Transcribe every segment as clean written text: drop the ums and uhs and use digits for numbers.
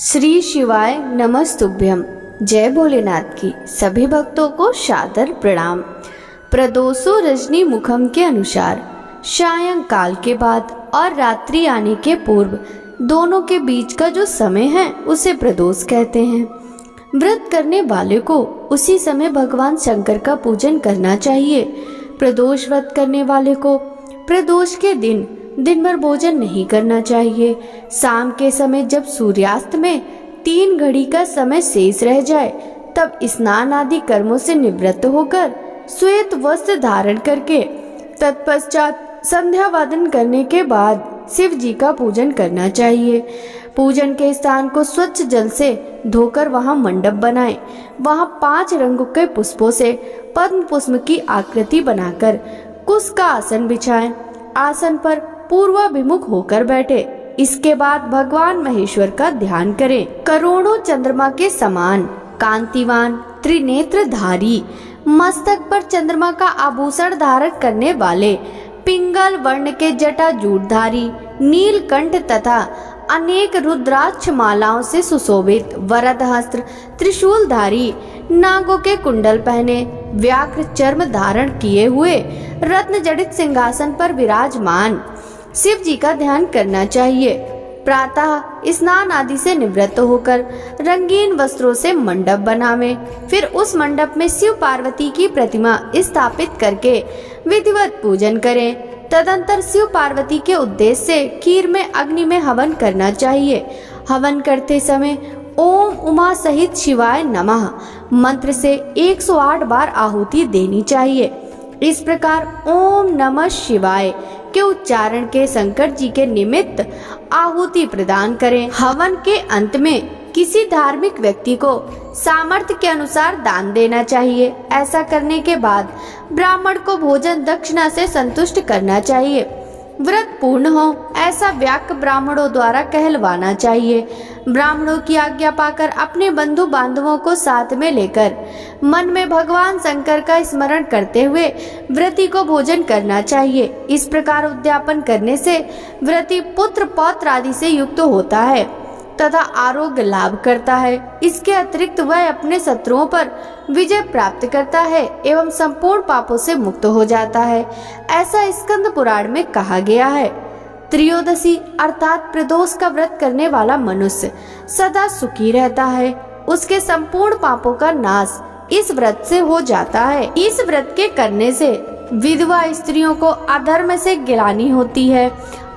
श्री शिवाय नमस्तुभ्यम। जय भोलेनाथ की सभी भक्तों को सादर प्रणाम। प्रदोषो रजनी मुखम के अनुसार सायंकाल के बाद और रात्रि आने के पूर्व दोनों के बीच का जो समय है उसे प्रदोष कहते हैं। व्रत करने वाले को उसी समय भगवान शंकर का पूजन करना चाहिए। प्रदोष व्रत करने वाले को प्रदोष के दिन भर भोजन नहीं करना चाहिए। शाम के समय जब सूर्यास्त में 3 घड़ी का समय शेष रह जाए तब स्नान आदि कर्मों से निवृत्त होकर श्वेत वस्त्र धारण करके तत्पश्चात संध्या वादन करने के बाद शिव जी का पूजन करना चाहिए। पूजन के स्थान को स्वच्छ जल से धोकर वहां मंडप बनाएं। वहां 5 रंगों के पुष्पों से पद्म पुष्प की आकृति बनाकर कुश का आसन बिछाएं। आसन पर पूर्वाभिमुख होकर बैठे। इसके बाद भगवान महेश्वर का ध्यान करें। करोड़ों चंद्रमा के समान कांतिवान त्रिनेत्रधारी मस्तक पर चंद्रमा का आभूषण धारण करने वाले पिंगल वर्ण के जटाजूटधारी नीलकंठ तथा अनेक रुद्राक्ष मालाओं से सुशोभित वरद हस्त्र त्रिशूलधारी नागों के कुंडल पहने व्याघ्र चर्म धारण किए हुए रत्न जड़ित सिंहासन पर विराजमान शिव जी का ध्यान करना चाहिए। प्रातः स्नान आदि से निवृत्त होकर रंगीन वस्त्रों से मंडप बनावे। फिर उस मंडप में शिव पार्वती की प्रतिमा स्थापित करके विधिवत पूजन करें। तदंतर शिव पार्वती के उद्देश्य से खीर में अग्नि में हवन करना चाहिए। हवन करते समय ओम उमा सहित शिवाय नमः मंत्र से 108 बार आहुति देनी चाहिए। इस प्रकार ओम नमः शिवाय के उच्चारण के शंकर जी के निमित्त आहुति प्रदान करें। हवन के अंत में किसी धार्मिक व्यक्ति को सामर्थ्य के अनुसार दान देना चाहिए। ऐसा करने के बाद ब्राह्मण को भोजन दक्षिणा से संतुष्ट करना चाहिए। व्रत पूर्ण हो ऐसा व्याक्य ब्राह्मणों द्वारा कहलवाना चाहिए। ब्राह्मणों की आज्ञा पाकर अपने बंधु बांधवों को साथ में लेकर मन में भगवान शंकर का स्मरण करते हुए व्रती को भोजन करना चाहिए। इस प्रकार उद्यापन करने से व्रती पुत्र पौत्र आदि से युक्त होता है तथा आरोग्य लाभ करता है। इसके अतिरिक्त वह अपने शत्रुओं पर विजय प्राप्त करता है एवं संपूर्ण पापों से मुक्त हो जाता है। ऐसा स्कंद पुराण में कहा गया है। त्रयोदशी अर्थात प्रदोष का व्रत करने वाला मनुष्य सदा सुखी रहता है। उसके संपूर्ण पापों का नाश इस व्रत से हो जाता है। इस व्रत के करने से विधवा स्त्रियों को अधर्म से गिलानी होती है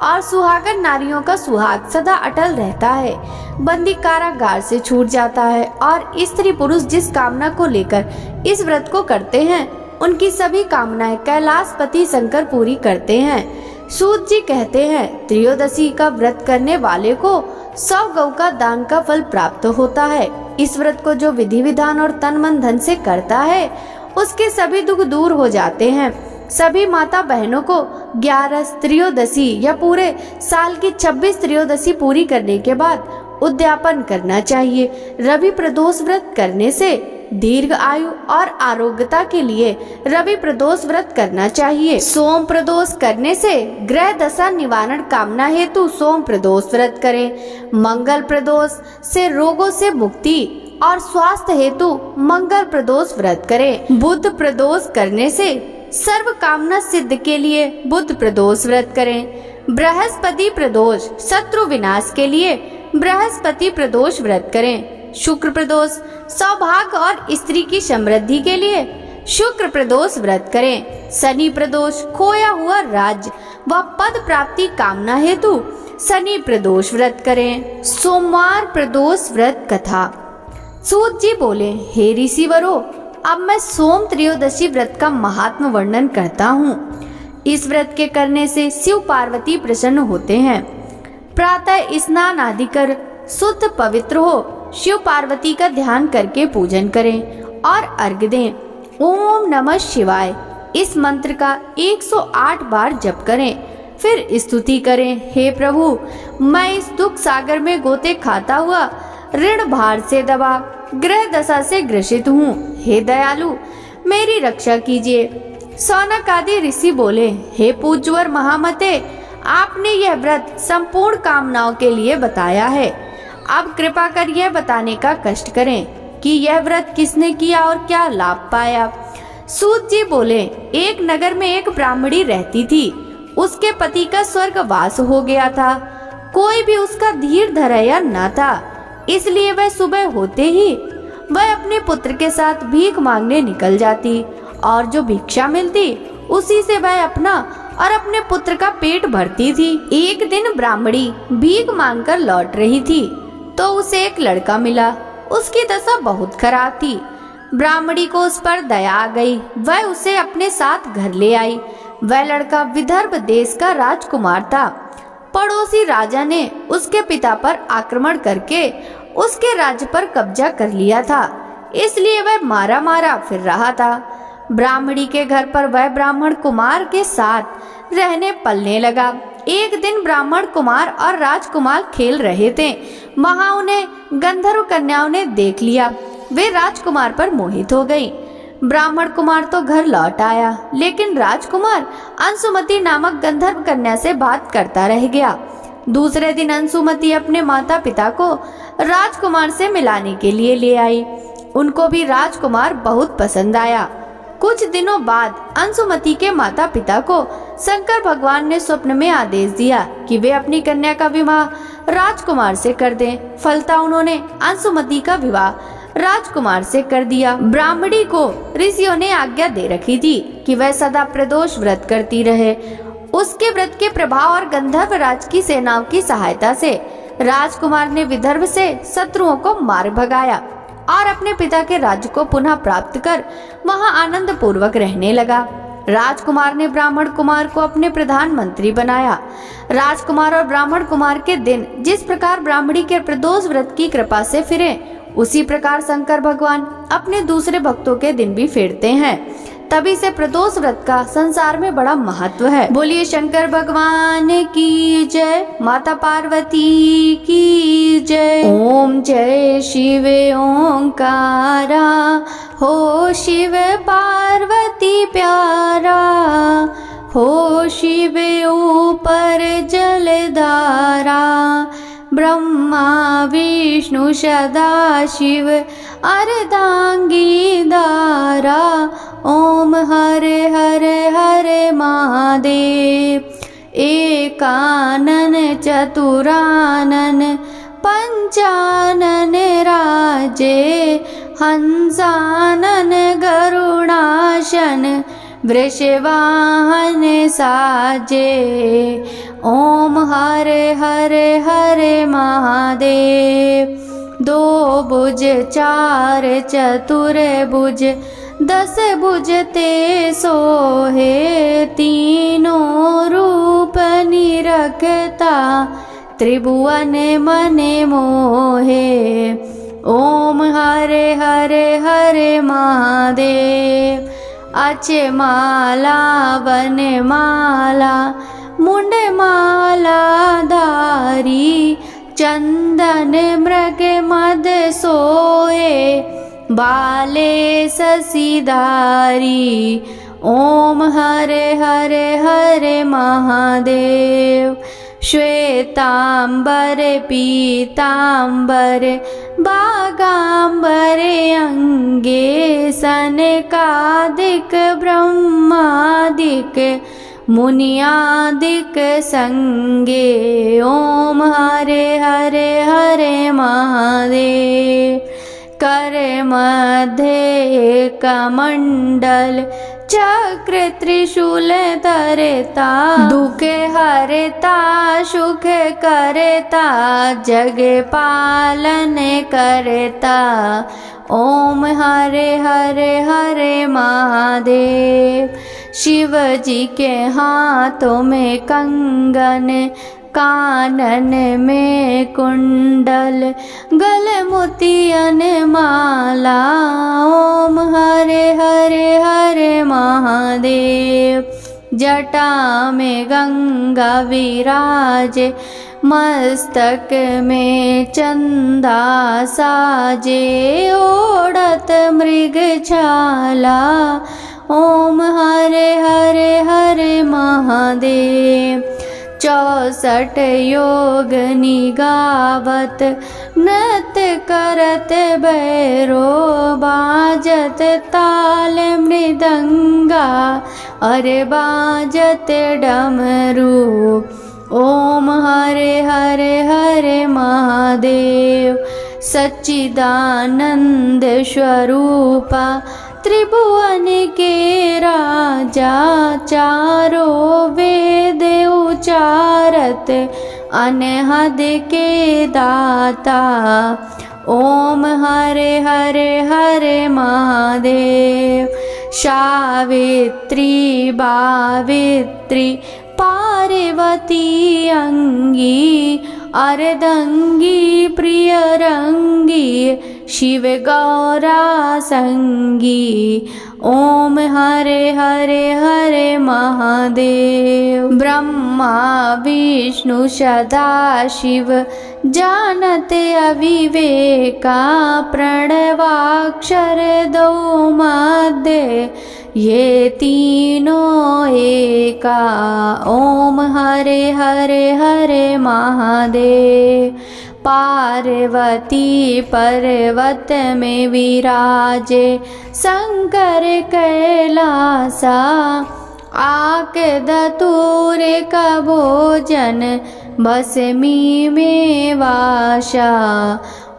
और सुहागन नारियों का सुहाग सदा अटल रहता है। बंदी कारागार से छूट जाता है और स्त्री पुरुष जिस कामना को लेकर इस व्रत को करते हैं उनकी सभी कामनाएं कैलाशपति शंकर पूरी करते हैं। सूत जी कहते हैं त्रयोदशी का व्रत करने वाले को 100 गौ का दान का फल प्राप्त होता है। इस व्रत को जो विधि विधान और तन मन धन से करता है उसके सभी दुख दूर हो जाते हैं। सभी माता बहनों को 11 त्रयोदशी या पूरे साल की 26 त्रयोदशी पूरी करने के बाद उद्यापन करना चाहिए। रवि प्रदोष व्रत करने से दीर्घ आयु और आरोग्यता के लिए रवि प्रदोष व्रत करना चाहिए। सोम प्रदोष करने से ग्रह दशा निवारण कामना हेतु सोम प्रदोष व्रत करें। मंगल प्रदोष से रोगों से मुक्ति और स्वास्थ्य हेतु मंगल प्रदोष व्रत करें। बुध प्रदोष करने से सर्व कामना सिद्ध के लिए बुध प्रदोष व्रत करें। बृहस्पति प्रदोष शत्रु विनाश के लिए बृहस्पति प्रदोष व्रत करें। शुक्र प्रदोष सौभाग्य और स्त्री की समृद्धि के लिए शुक्र प्रदोष व्रत करें। शनि प्रदोष खोया हुआ राज्य व पद प्राप्ति कामना हेतु शनि प्रदोष व्रत करें। सोमवार प्रदोष व्रत कथा। सूत जी बोले, हे ऋषिवरो, अब मैं सोम त्रयोदशी व्रत का महात्म वर्णन करता हूँ। इस व्रत के करने से शिव पार्वती प्रसन्न होते हैं। प्रातः स्नान आदि कर शुद्ध पवित्र हो शिव पार्वती का ध्यान करके पूजन करें और अर्घ्य दें। ओम नमः शिवाय इस मंत्र का 108 बार जप करें। फिर स्तुति करें, हे प्रभु, मैं इस दुख सागर में गोते खाता हुआ ऋण भार से दबा ग्रह दशा से ग्रसित हूँ। हे दयालु, मेरी रक्षा कीजिए। सौनक आदि ऋषि बोले, हे पूज्यवर महामते, आपने यह व्रत संपूर्ण कामनाओं के लिए बताया है। अब कृपा कर यह बताने का कष्ट करें कि यह व्रत किसने किया और क्या लाभ पाया। सूत जी बोले, एक नगर में एक ब्राह्मणी रहती थी। उसके पति का स्वर्गवास हो गया था। कोई भी उसका धीर धैर्य न था, इसलिए वह सुबह होते ही वह अपने पुत्र के साथ भीख मांगने निकल जाती और जो भिक्षा मिलती उसी से वह अपना और अपने पुत्र का पेट भरती थी। एक दिन ब्राह्मणी भीख मांगकर लौट रही थी तो उसे एक लड़का मिला। उसकी दशा बहुत खराब थी। ब्राह्मणी को उस पर दया आ गई। वह उसे अपने साथ घर ले आई। वह लड़का विदर्भ देश का राजकुमार था। पड़ोसी राजा ने उसके पिता पर आक्रमण करके उसके राज्य पर कब्जा कर लिया था, इसलिए वह मारा मारा फिर रहा था। ब्राह्मणी के घर पर वह ब्राह्मण कुमार के साथ रहने पलने लगा। एक दिन ब्राह्मण कुमार और राजकुमार खेल रहे थे। वहां उन्हें गंधर्व कन्याओं ने देख लिया। वे राजकुमार पर मोहित हो गई। ब्राह्मण कुमार तो घर लौट आया, लेकिन राजकुमार अंशुमति नामक गंधर्व कन्या से बात करता रह गया। दूसरे दिन अंशुमति अपने माता पिता को राजकुमार से मिलाने के लिए ले आई। उनको भी राजकुमार बहुत पसंद आया। कुछ दिनों बाद अंशुमति के माता पिता को शंकर भगवान ने स्वप्न में आदेश दिया कि वे अपनी कन्या का विवाह राजकुमार से कर दें। फलता उन्होंने अंशुमति का विवाह राजकुमार से कर दिया। ब्राह्मणी को ऋषियों ने आज्ञा दे रखी थी कि वह सदा प्रदोष व्रत करती रहे। उसके व्रत के प्रभाव और गंधर्व राज की सेनाओं की सहायता से राजकुमार ने विदर्भ से शत्रुओं को मार भगाया और अपने पिता के राज्य को पुनः प्राप्त कर वहां आनंद पूर्वक रहने लगा। राजकुमार ने ब्राह्मण कुमार को अपने प्रधानमंत्री बनाया। राजकुमार और ब्राह्मण कुमार के दिन जिस प्रकार ब्राह्मणी के प्रदोष व्रत की कृपा से फिरे, उसी प्रकार शंकर भगवान अपने दूसरे भक्तों के दिन भी फेरते हैं। तभी से प्रदोष व्रत का संसार में बड़ा महत्व है। बोलिए शंकर भगवान की जय, माता पार्वती की जय। ओम जय शिव ओंकारा, हो शिव पार्वती प्यारा, हो शिव ऊपर जलधारा, ब्रह्मा विष्णु सदा शिव अर्धांगी दारा। ओम हरे हरे हरे महादेव, एकानन चतुरानन पंचानन राजे, हंसानन गरुणाशन वृषवाहन साजे। ओम हरे हरे हरे महादेव, दो भुज चार चतुर भुज, 10 भुज ते सोहे, तीनों रूप निरखता, त्रिभुवन मने मोहे। ओम हरे हरे हरे महादेव, अचे माला वन माला, मुंड माला धारी, चंदन मृग मद सोए, बाले ससीदारी। ओम हरे हरे हरे महादेव, श्वेतांबर पीतांबर, बागांबर अंगे, सनकादिक ब्रह्मादिक, मुनियादिक संगे। ओम हरे हरे हरे महादेव, कर मध्य कमंडल, चक्र त्रिशूल धरता, दुख हरता सुख करता, जग पालन करता। ओम हरे हरे हरे महादेव, शिव जी के हाथों में कंगन, कानन में कुंडल, गले मोतियन माला। ओम हरे हरे हरे महादेव, जटा में गंगा विराजे, मस्तक में चंदा साजे, ओढ़त मृग छाला। ओम हरे हरे हरे महादेव, 64 योग निगावत नृत्य करत भैरो बाजत ताल मृदंगा अरे बाजत डमरू। ओम हरे हरे हरे महादेव सच्चिदानंद स्वरूपा त्रिभुवन के राजा चारों वेद उचारत अनहद के दाता। ओम हरे हरे हरे महादेव सावित्री बावित्री पार्वती अंगी अर्धंगी प्रिय रंगी शिव गौरा संगी। ओम हरे हरे हरे महादेव ब्रह्मा विष्णु सदा शिव जानते अविवेका प्रणवाक्षर दो मध्य ये तीनों एका। ओम हरे हरे हरे महादेव पार्वती पर्वत में विराजे शंकर कैलासा आके धतूर का भोजन भस्मी में वाशा।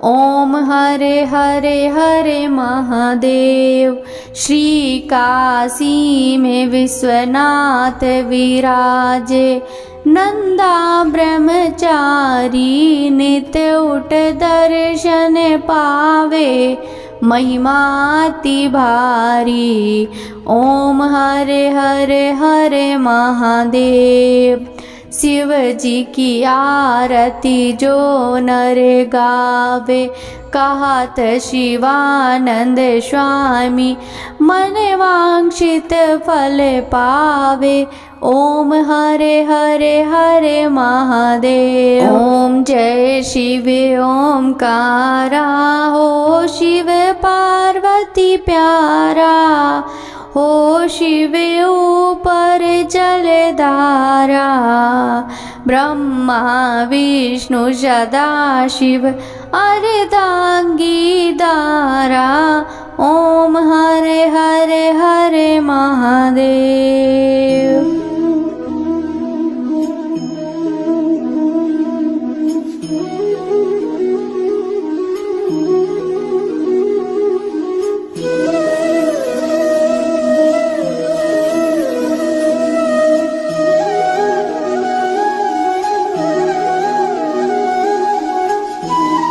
ओम हरे हरे हरे महादेव श्री काशी में विश्वनाथ विराजे नंदा ब्रह्मचारी नित्य उठ दर्शन पावे महिमाति भारी। ओम हरे हरे हरे महादेव शिव जी की आरती जो नर गावे कहत शिवानंद स्वामी मन वांछित फल पावे। ओम हरे हरे हरे महादेव ओम जय शिव ओमकारा हो शिव पार्वती प्यारा हो शिव ऊपर जलधारा ब्रह्मा विष्णु सदा शिव अर्धांगी दारा। ओम हरे हरे हरे महादेव।